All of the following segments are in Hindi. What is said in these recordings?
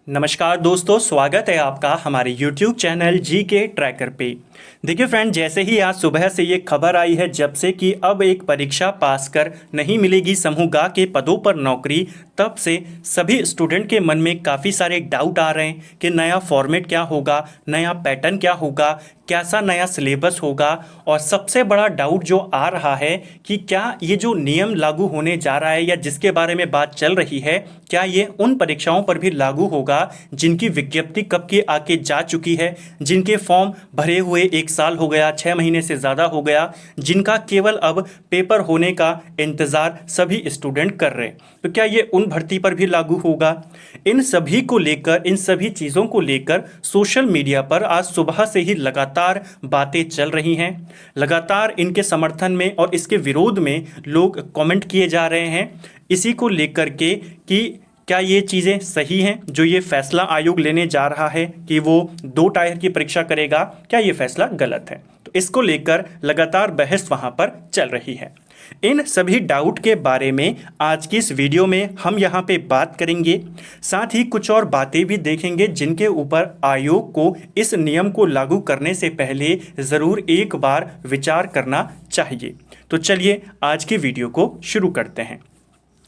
नमस्कार दोस्तों, स्वागत है आपका हमारे YouTube चैनल जी के ट्रैकर पे। देखिए फ्रेंड, जैसे ही आज सुबह से ये खबर आई है जब से कि अब एक परीक्षा पास कर नहीं मिलेगी समूह ग के पदों पर नौकरी, तब से सभी स्टूडेंट के मन में काफ़ी सारे डाउट आ रहे हैं कि नया फॉर्मेट क्या होगा, नया पैटर्न क्या होगा, कैसा नया सिलेबस होगा। और सबसे बड़ा डाउट जो आ रहा है कि क्या ये जो नियम लागू होने जा रहा है या जिसके बारे में बात चल रही है, क्या ये उन परीक्षाओं पर भी लागू होगा जिनकी विज्ञप्ति कब की आके जा चुकी है, जिनके फॉर्म भरे हुए 1 साल हो गया, 6 महीने से ज़्यादा हो गया, जिनका केवल अब पेपर होने का इंतज़ार सभी स्टूडेंट कर रहे हैं। तो क्या ये उन भर्ती पर भी लागू होगा? इन सभी को लेकर, इन सभी चीज़ों को लेकर सोशल मीडिया पर आज सुबह से ही लगातार बातें चल रही हैं। लगातार इनके समर्थन में और इसके विरोध में लोग कमेंट किए जा रहे हैं, इसी को लेकर के कि क्या ये चीज़ें सही हैं जो ये फैसला आयोग लेने जा रहा है कि वो 2 टायर की परीक्षा करेगा, क्या ये फैसला गलत है? तो इसको लेकर लगातार बहस वहाँ पर चल रही है। इन सभी डाउट के बारे में आज की इस वीडियो में हम यहाँ पे बात करेंगे, साथ ही कुछ और बातें भी देखेंगे जिनके ऊपर आयोग को इस नियम को लागू करने से पहले ज़रूर एक बार विचार करना चाहिए। तो चलिए आज की वीडियो को शुरू करते हैं।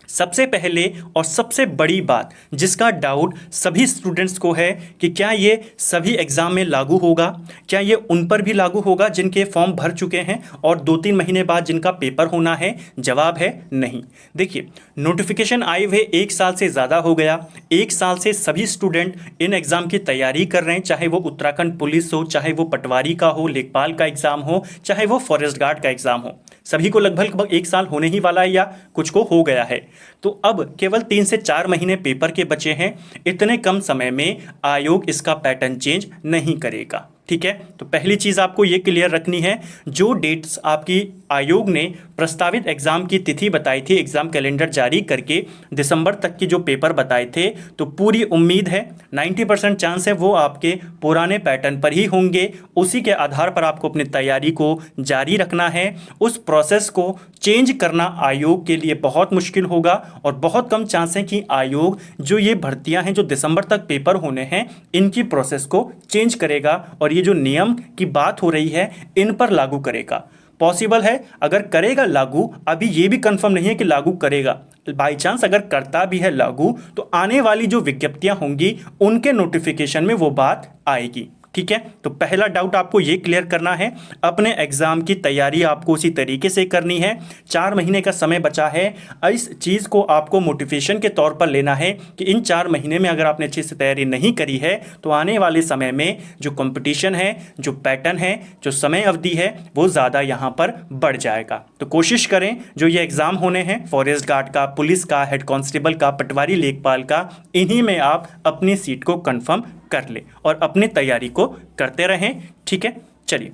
सबसे पहले और सबसे बड़ी बात जिसका डाउट सभी स्टूडेंट्स को है कि क्या ये सभी एग्ज़ाम में लागू होगा, क्या ये उन पर भी लागू होगा जिनके फॉर्म भर चुके हैं और 2-3 महीने बाद जिनका पेपर होना है? जवाब है नहीं। देखिए, नोटिफिकेशन आए हुए 1 साल से ज़्यादा हो गया। 1 साल से सभी स्टूडेंट इन एग्ज़ाम की तैयारी कर रहे हैं, चाहे वो उत्तराखंड पुलिस हो, चाहे वो पटवारी का हो, लेखपाल का एग्ज़ाम हो, चाहे वो फॉरेस्ट गार्ड का एग्ज़ाम हो। सभी को लगभग 1 साल होने ही वाला है या कुछ को हो गया है। तो अब केवल 3 से 4 महीने पेपर के बचे हैं। इतने कम समय में आयोग इसका पैटर्न चेंज नहीं करेगा, ठीक है। तो पहली चीज़ आपको ये क्लियर रखनी है, जो डेट्स आपकी आयोग ने प्रस्तावित एग्ज़ाम की तिथि बताई थी, एग्ज़ाम कैलेंडर जारी करके दिसंबर तक की जो पेपर बताए थे, तो पूरी उम्मीद है, 90% चांस है वो आपके पुराने पैटर्न पर ही होंगे। उसी के आधार पर आपको अपनी तैयारी को जारी रखना है। उस प्रोसेस को चेंज करना आयोग के लिए बहुत मुश्किल होगा और बहुत कम चांस है कि आयोग जो ये भर्तियां हैं जो दिसंबर तक पेपर होने हैं, इनकी प्रोसेस को चेंज करेगा और ये जो नियम की बात हो रही है इन पर लागू करेगा। पॉसिबल है अगर करेगा लागू, अभी ये भी कंफर्म नहीं है कि लागू करेगा। बाई चांस अगर करता भी है लागू, तो आने वाली जो विज्ञप्तियां होंगी उनके नोटिफिकेशन में वो बात आएगी, ठीक है। तो पहला डाउट आपको ये क्लियर करना है, अपने एग्जाम की तैयारी आपको उसी तरीके से करनी है। 4 महीने का समय बचा है। इस चीज़ को आपको मोटिवेशन के तौर पर लेना है कि इन 4 महीने में अगर आपने अच्छे से तैयारी नहीं करी है तो आने वाले समय में जो कंपटीशन है, जो पैटर्न है, जो समय अवधि है, वो ज़्यादा यहाँ पर बढ़ जाएगा। तो कोशिश करें जो ये एग्ज़ाम होने हैं फॉरेस्ट गार्ड का, पुलिस का, हेड कांस्टेबल का, पटवारी, लेखपाल का, इन्हीं में आप अपनी सीट को कन्फर्म कर ले और अपनी तैयारी को करते रहें, ठीक है। चलिए,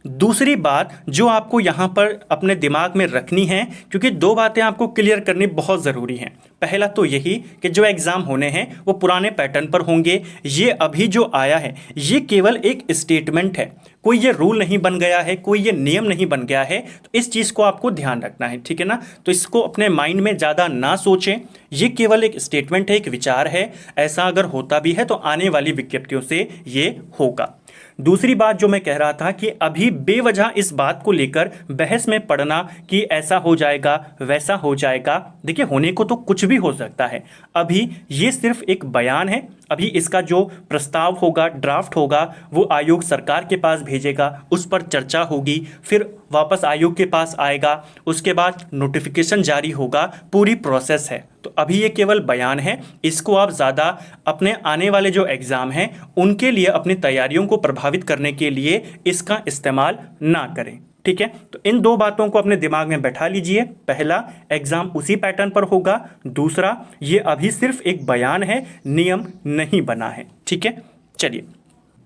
दूसरी बात जो आपको यहाँ पर अपने दिमाग में रखनी है, क्योंकि 2 बातें आपको क्लियर करनी बहुत ज़रूरी हैं। पहला तो यही कि जो एग्ज़ाम होने हैं वो पुराने पैटर्न पर होंगे। ये अभी जो आया है ये केवल एक स्टेटमेंट है, कोई ये रूल नहीं बन गया है, कोई ये नियम नहीं बन गया है। तो इस चीज़ को आपको ध्यान रखना है, ठीक है ना। तो इसको अपने माइंड में ज़्यादा ना सोचें, ये केवल एक स्टेटमेंट है, एक विचार है। ऐसा अगर होता भी है तो आने वाली विज्ञप्तियों से ये होगा। दूसरी बात जो मैं कह रहा था कि अभी बेवजह इस बात को लेकर बहस में पड़ना कि ऐसा हो जाएगा, वैसा हो जाएगा, देखिए होने को तो कुछ भी हो सकता है। अभी ये सिर्फ एक बयान है। अभी इसका जो प्रस्ताव होगा, ड्राफ्ट होगा, वो आयोग सरकार के पास भेजेगा, उस पर चर्चा होगी, फिर वापस आयोग के पास आएगा, उसके बाद नोटिफिकेशन जारी होगा, पूरी प्रोसेस है। तो अभी ये केवल बयान है, इसको आप ज़्यादा अपने आने वाले जो एग्ज़ाम हैं उनके लिए, अपनी तैयारियों को प्रभावित करने के लिए इसका इस्तेमाल ना करें, ठीक है। तो इन 2 बातों को अपने दिमाग में बैठा लीजिए। पहला, एग्ज़ाम उसी पैटर्न पर होगा। दूसरा, ये अभी सिर्फ एक बयान है, नियम नहीं बना है, ठीक है। चलिए,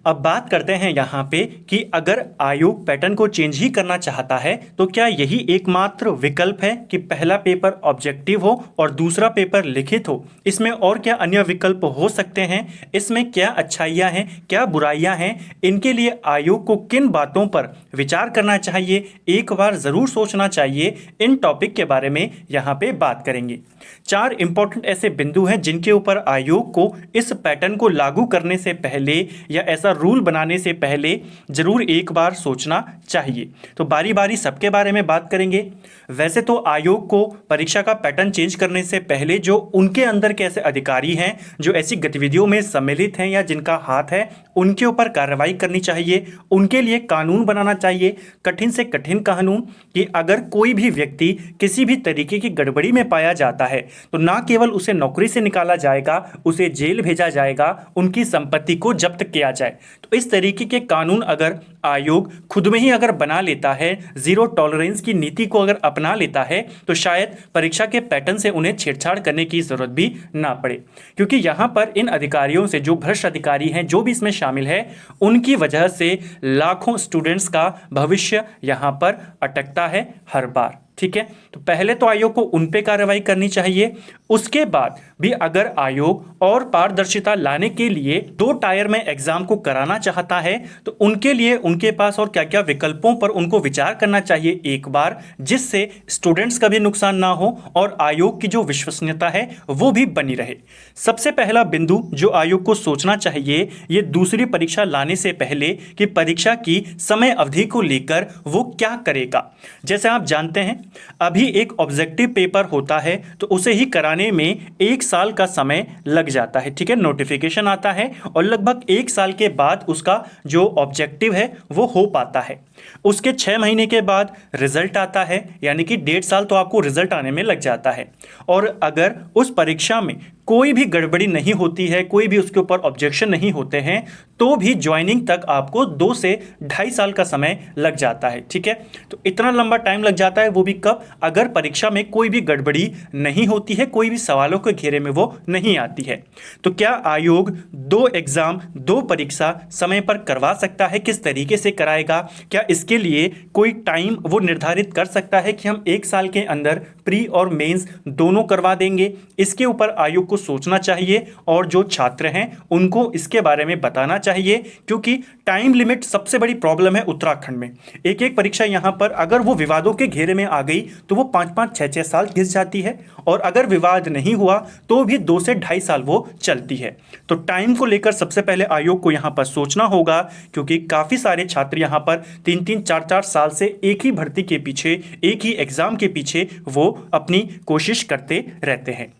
अब बात करते हैं यहाँ पे कि अगर आयोग पैटर्न को चेंज ही करना चाहता है तो क्या यही एकमात्र विकल्प है कि पहला पेपर ऑब्जेक्टिव हो और दूसरा पेपर लिखित हो? इसमें और क्या अन्य विकल्प हो सकते हैं? इसमें क्या अच्छाइयाँ हैं, क्या बुराइयाँ हैं? इनके लिए आयोग को किन बातों पर विचार करना चाहिए, एक बार ज़रूर सोचना चाहिए। इन टॉपिक के बारे में यहाँ पे बात करेंगे। 4 इंपॉर्टेंट ऐसे बिंदु हैं जिनके ऊपर आयोग को इस पैटर्न को लागू करने से पहले या ऐसा रूल बनाने से पहले जरूर एक बार सोचना चाहिए। तो बारी बारी सबके बारे में बात करेंगे। वैसे तो आयोग को परीक्षा का पैटर्न चेंज करने से पहले जो उनके अंदर के ऐसे अधिकारी हैं जो ऐसी गतिविधियों में सम्मिलित हैं या जिनका हाथ है, उनके ऊपर कार्रवाई करनी चाहिए। उनके लिए कानून बनाना चाहिए, कठिन से कठिन कानून, कि अगर कोई भी व्यक्ति किसी भी तरीके की गड़बड़ी में पाया जाता है तो ना केवल उसे नौकरी से निकाला जाएगा, उसे जेल भेजा जाएगा, उनकी संपत्ति को जब्त किया जाए। तो इस तरीके के कानून अगर आयोग खुद में ही अगर बना लेता है, जीरो टॉलरेंस की नीति को अगर अपना लेता है, तो शायद परीक्षा के पैटर्न से उन्हें छेड़छाड़ करने की जरूरत भी ना पड़े। क्योंकि यहाँ पर इन अधिकारियों से, जो भ्रष्ट अधिकारी हैं, जो भी इसमें शामिल है, उनकी वजह से लाखों स्टूडेंट्स का भविष्य यहाँ पर अटकता है हर बार। ठीक है, तो पहले तो आयोग को उन पे कार्रवाई करनी चाहिए। उसके बाद भी अगर आयोग और पारदर्शिता लाने के लिए 2 टायर में एग्जाम को कराना चाहता है तो उनके लिए उनके पास और क्या क्या विकल्पों पर उनको विचार करना चाहिए एक बार, जिससे स्टूडेंट्स का भी नुकसान ना हो और आयोग की जो विश्वसनीयता है वो भी बनी रहे। सबसे पहला बिंदु जो आयोग को सोचना चाहिए ये दूसरी परीक्षा लाने से पहले कि परीक्षा की समय अवधि को लेकर वो क्या करेगा। जैसे आप जानते हैं अभी एक ऑब्जेक्टिव पेपर होता है तो उसे ही कराने में 1 साल का समय लग जाता है। ठीक है, नोटिफिकेशन आता है और लगभग 1 साल के बाद उसका जो ऑब्जेक्टिव है वो हो पाता है। उसके 6 महीने के बाद रिजल्ट आता है, यानी कि 1.5 साल तो आपको रिजल्ट आने में लग जाता है। और अगर उस परीक्षा में कोई भी गड़बड़ी नहीं होती है, कोई भी उसके ऊपर ऑब्जेक्शन नहीं होते हैं, तो भी ज्वाइनिंग तक आपको 2 से 2.5 साल का समय लग जाता है। ठीक है, तो इतना लंबा टाइम लग जाता है, वो भी कब? अगर परीक्षा में कोई भी गड़बड़ी नहीं होती है, कोई भी सवालों के घेरे में वो नहीं आती है। तो क्या आयोग 2 एग्जाम, 2 परीक्षा समय पर करवा सकता है? किस तरीके से कराएगा? क्या इसके लिए कोई टाइम वो निर्धारित कर सकता है कि हम 1 साल के अंदर प्री और मेंस दोनों करवा देंगे? इसके ऊपर आयोग को सोचना चाहिए और जो छात्र हैं उनको इसके बारे में बताना चाहिए, क्योंकि टाइम लिमिट सबसे बड़ी प्रॉब्लम है उत्तराखंड में। एक एक परीक्षा यहाँ पर अगर वो विवादों के घेरे में आ गई तो वो 5-5, 6-6 साल घिस जाती है, और अगर विवाद नहीं हुआ तो भी 2 से 2.5 साल वो चलती है। तो टाइम को लेकर सबसे पहले आयोग को यहाँ पर सोचना होगा, क्योंकि काफ़ी सारे छात्र यहाँ पर 3-3, 4-4 साल से एक ही भर्ती के पीछे, एक ही एग्जाम के पीछे वो अपनी कोशिश करते रहते हैं।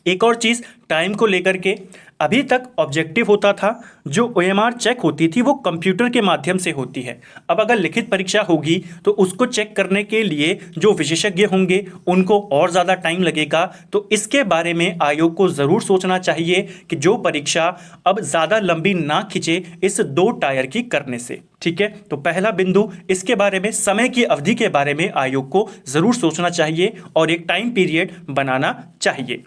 एक और चीज़ टाइम को लेकर के, अभी तक ऑब्जेक्टिव होता था, जो OMR चेक होती थी वो कंप्यूटर के माध्यम से होती है। अब अगर लिखित परीक्षा होगी तो उसको चेक करने के लिए जो विशेषज्ञ होंगे उनको और ज़्यादा टाइम लगेगा। तो इसके बारे में आयोग को ज़रूर सोचना चाहिए कि जो परीक्षा अब ज़्यादा लंबी ना खिंचे इस 2 टायर की करने से। ठीक है, तो पहला बिंदु इसके बारे में, समय की अवधि के बारे में आयोग को ज़रूर सोचना चाहिए और एक टाइम पीरियड बनाना चाहिए।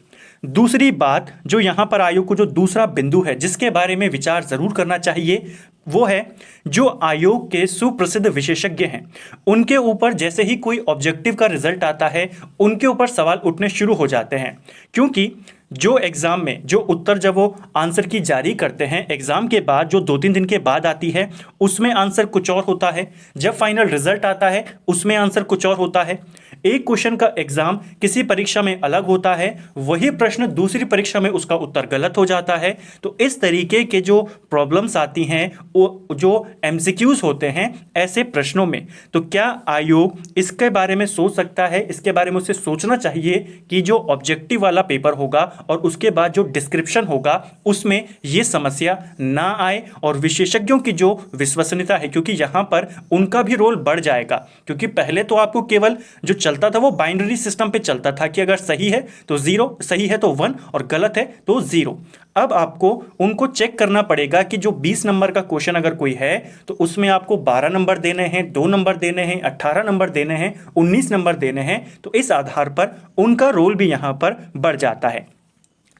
दूसरी बात जो यहाँ पर आयोग को जो दूसरा बिंदु है जिसके बारे में विचार ज़रूर करना चाहिए वो है जो आयोग के सुप्रसिद्ध विशेषज्ञ हैं उनके ऊपर जैसे ही कोई ऑब्जेक्टिव का रिजल्ट आता है उनके ऊपर सवाल उठने शुरू हो जाते हैं। क्योंकि जो एग्ज़ाम में जो उत्तर जब वो आंसर की जारी करते हैं, एग्ज़ाम के बाद जो 2-3 दिन के बाद आती है उसमें आंसर कुछ और होता है, जब फाइनल रिजल्ट आता है उसमें आंसर कुछ और होता है। एक क्वेश्चन का एग्ज़ाम किसी परीक्षा में अलग होता है, वही प्रश्न दूसरी परीक्षा में उसका उत्तर गलत हो जाता है। तो इस तरीके के जो प्रॉब्लम्स आती हैं, वो जो MCQs होते हैं ऐसे प्रश्नों में, तो क्या आयोग इसके बारे में सोच सकता है? इसके बारे में उसे सोचना चाहिए कि जो ऑब्जेक्टिव वाला पेपर होगा और उसके बाद जो डिस्क्रिप्शन होगा उसमें ये समस्या ना आए, और विशेषज्ञों की जो विश्वसनीयता है, क्योंकि यहाँ पर उनका भी रोल बढ़ जाएगा। क्योंकि पहले तो आपको केवल जो चलता था वो बाइनरी सिस्टम पे चलता था कि अगर सही है तो 0, सही है तो 1 और गलत है तो 0। अब आपको उनको चेक करना पड़ेगा कि जो 20 नंबर का क्वेश्चन अगर कोई है तो उसमें आपको 12 नंबर देने हैं, 2 नंबर देने हैं, 18 नंबर देने हैं, 19 नंबर देने हैं। तो इस आधार पर उनका रोल भी यहाँ पर बढ़ जाता है।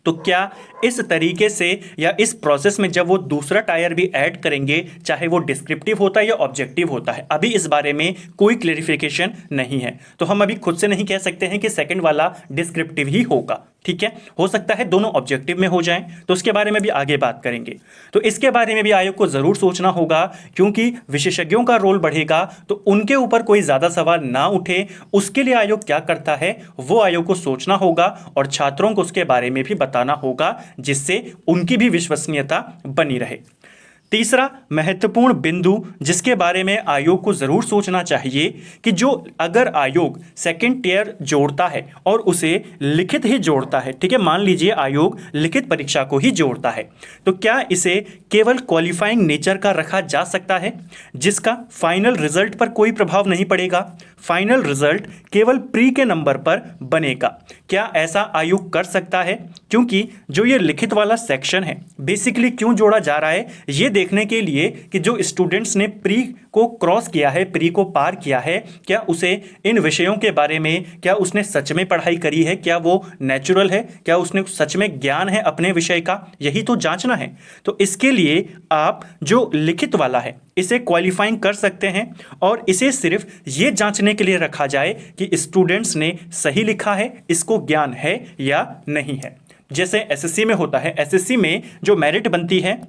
तो क्या इस तरीके से या इस प्रोसेस में जब वो दूसरा टायर भी ऐड करेंगे, चाहे वो डिस्क्रिप्टिव होता है या ऑब्जेक्टिव होता है, अभी इस बारे में कोई क्लेरिफिकेशन नहीं है। तो हम अभी खुद से नहीं कह सकते हैं कि सेकंड वाला डिस्क्रिप्टिव ही होगा, ठीक है। हो सकता है दोनों ऑब्जेक्टिव में हो जाएं, तो उसके बारे में भी आगे बात करेंगे। तो इसके बारे में भी आयोग को जरूर सोचना होगा, क्योंकि विशेषज्ञों का रोल बढ़ेगा तो उनके ऊपर कोई ज्यादा सवाल ना उठे, उसके लिए आयोग क्या करता है वो आयोग को सोचना होगा और छात्रों को उसके बारे में भी बताना होगा, जिससे उनकी भी विश्वसनीयता बनी रहे। तीसरा महत्वपूर्ण बिंदु जिसके बारे में आयोग को जरूर सोचना चाहिए कि जो अगर आयोग सेकंड टियर जोड़ता है और उसे लिखित ही जोड़ता है, ठीक है, मान लीजिए आयोग लिखित परीक्षा को ही जोड़ता है, तो क्या इसे केवल क्वालिफाइंग नेचर का रखा जा सकता है, जिसका फाइनल रिजल्ट पर कोई प्रभाव नहीं पड़ेगा, फाइनल रिजल्ट केवल प्री के नंबर पर बनेगा? क्या ऐसा आयोग कर सकता है? क्योंकि जो ये लिखित वाला सेक्शन है बेसिकली क्यों जोड़ा जा रहा है, ये देखने के लिए कि जो स्टूडेंट्स ने प्री को क्रॉस किया है, प्री को पार किया है, क्या उसे इन विषयों के बारे में, क्या उसने सच में पढ़ाई करी है, क्या वो नेचुरल है, क्या उसने सच में ज्ञान है अपने विषय का, यही तो जांचना है। तो इसके लिए आप जो लिखित वाला है इसे क्वालिफाइंग कर सकते हैं और इसे सिर्फ ये जांचने के लिए रखा जाए कि स्टूडेंट्स ने सही लिखा है, इसको ज्ञान है या नहीं है। जैसे एसएससी में होता है, एसएससी में जो मेरिट बनती है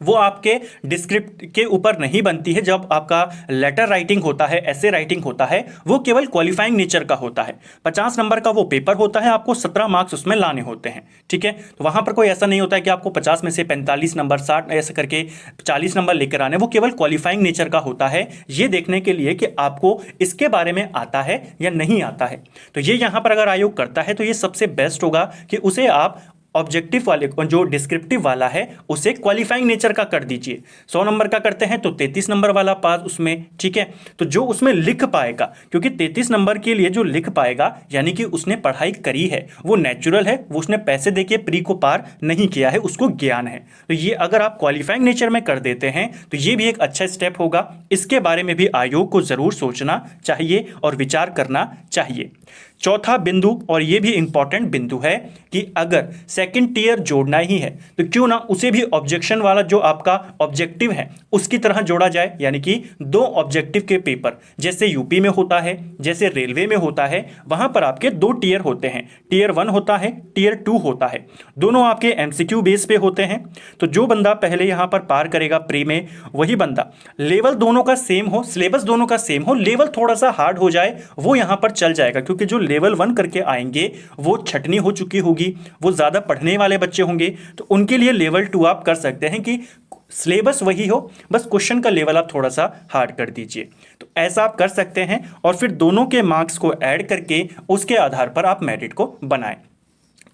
वो आपके डिस्क्रिप्ट के ऊपर नहीं बनती है। जब आपका लेटर राइटिंग होता है, ऐसे राइटिंग होता है, वो केवल क्वालिफाइंग नेचर का होता है। 50 नंबर का वो पेपर होता है, आपको 17 मार्क्स उसमें लाने होते हैं, ठीक है। तो वहाँ पर कोई ऐसा नहीं होता है कि आपको 50 में से 45 नंबर, 60 ऐसे करके 40 नंबर लेकर आने, वो केवल क्वालिफाइंग नेचर का होता है, ये देखने के लिए कि आपको इसके बारे में आता है या नहीं आता है। तो ये यहाँ पर अगर आयोग करता है तो ये सबसे बेस्ट होगा कि उसे आप ऑब्जेक्टिव वाले को, जो डिस्क्रिप्टिव वाला है, उसे क्वालिफाइंग नेचर का कर दीजिए। 100 नंबर का करते हैं तो 33 नंबर वाला पास उसमें, ठीक है। तो जो उसमें लिख पाएगा, क्योंकि 33 नंबर के लिए जो लिख पाएगा यानी कि उसने पढ़ाई करी है, वो नेचुरल है, वो उसने पैसे देके प्री को पार नहीं किया है, उसको ज्ञान है। तो ये अगर आप क्वालिफाइंग नेचर में कर देते हैं तो ये भी एक अच्छा स्टेप होगा। इसके बारे में भी आयोग को जरूर सोचना चाहिए और विचार करना चाहिए। चौथा बिंदु, और यह भी इंपॉर्टेंट बिंदु है, कि अगर सेकंड टियर जोड़ना ही है तो क्यों ना उसे भी ऑब्जेक्शन वाला जो आपका ऑब्जेक्टिव है उसकी तरह जोड़ा जाए, यानी कि 2 ऑब्जेक्टिव के पेपर, जैसे यूपी में होता है, जैसे रेलवे में होता है, वहां पर आपके 2 टियर होते हैं, टियर 1 होता है, टियर 2 होता है, दोनों आपके एमसीक्यू बेस पे होते हैं। तो जो बंदा पहले यहां पर पार करेगा प्री में, वही बंदा, लेवल दोनों का सेम हो, सिलेबस दोनों का सेम हो, लेवल थोड़ा सा हार्ड हो जाए, वो यहां पर चल जाएगा, क्योंकि जो लेवल 1 करके आएंगे वो छटनी हो चुकी होगी, वो ज्यादा पढ़ने वाले बच्चे होंगे, तो उनके लिए लेवल 2 आप कर सकते हैं कि सिलेबस वही हो, बस क्वेश्चन का लेवल आप थोड़ा सा हार्ड कर दीजिए। तो ऐसा आप कर सकते हैं और फिर दोनों के मार्क्स को ऐड करके उसके आधार पर आप मेरिट को बनाएं।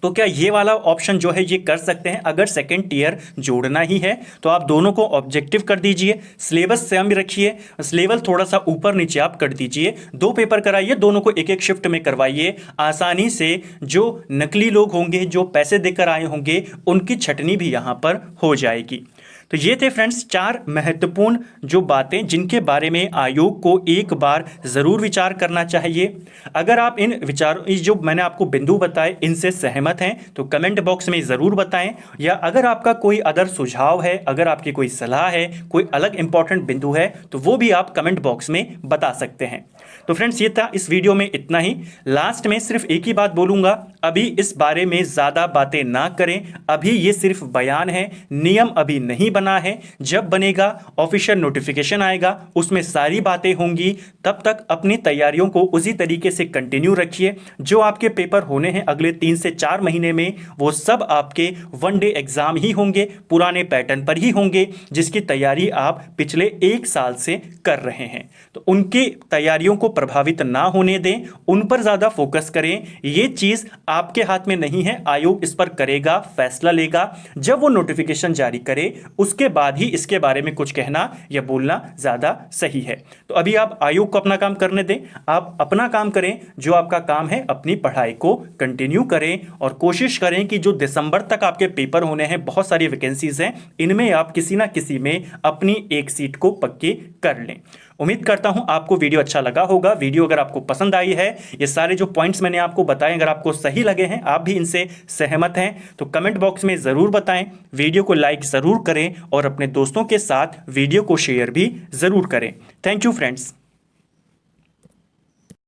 तो क्या ये वाला ऑप्शन जो है ये कर सकते हैं? अगर सेकंड टियर जोड़ना ही है तो आप दोनों को ऑब्जेक्टिव कर दीजिए, सिलेबस सेम रखिए, लेवल थोड़ा सा ऊपर नीचे आप कर दीजिए, 2 पेपर कराइए, दोनों को एक एक शिफ्ट में करवाइए। आसानी से जो नकली लोग होंगे, जो पैसे देकर आए होंगे, उनकी छटनी भी यहाँ पर हो जाएगी। तो ये थे फ्रेंड्स 4 महत्वपूर्ण जो बातें जिनके बारे में आयोग को एक बार ज़रूर विचार करना चाहिए। अगर आप इन विचारों, जो मैंने आपको बिंदु बताए, इनसे सहमत हैं तो कमेंट बॉक्स में ज़रूर बताएं, या अगर आपका कोई अदर सुझाव है, अगर आपकी कोई सलाह है, कोई अलग इंपॉर्टेंट बिंदु है, तो वो भी आप कमेंट बॉक्स में बता सकते हैं। तो फ्रेंड्स ये था इस वीडियो में इतना ही। लास्ट में सिर्फ एक ही बात बोलूँगा, अभी इस बारे में ज़्यादा बातें ना करें, अभी ये सिर्फ बयान है, नियम अभी नहीं बना है। जब बनेगा, ऑफिशियल नोटिफिकेशन आएगा, उसमें सारी बातें होंगी। तब तक अपनी तैयारियों को उसी तरीके से कंटिन्यू रखिए। जो आपके पेपर होने हैं अगले 3 से 4 महीने में, वो सब आपके 1 डे एग्जाम ही होंगे, पुराने पैटर्न पर ही होंगे, जिसकी तैयारी आप पिछले 1 साल से कर रहे हैं। तो उनकी तैयारियों को प्रभावित ना होने दें, उन पर ज़्यादा फोकस करें। ये चीज़ आपके हाथ में नहीं है, आयोग इस पर करेगा, फैसला लेगा। जब वो नोटिफिकेशन जारी करे उसके बाद ही इसके बारे में कुछ कहना या बोलना ज़्यादा सही है। तो अभी आप आयोग को अपना काम करने दें, आप अपना काम करें, जो आपका काम है अपनी पढ़ाई को कंटिन्यू करें और कोशिश करें कि जो दिसंबर तक आपके पेपर होने हैं, बहुत सारी वैकेंसीज हैं, इनमें आप किसी ना किसी में अपनी एक सीट को पक्की कर लें। उम्मीद करता हूं आपको वीडियो अच्छा लगा होगा। वीडियो अगर आपको पसंद आई है, ये सारे जो पॉइंट्स मैंने आपको बताए अगर आपको सही सही लगे हैं, आप भी इनसे सहमत हैं, तो कमेंट बॉक्स में ज़रूर बताएं। वीडियो को लाइक ज़रूर करें और अपने दोस्तों के साथ वीडियो को शेयर भी ज़रूर करें। Thank you friends.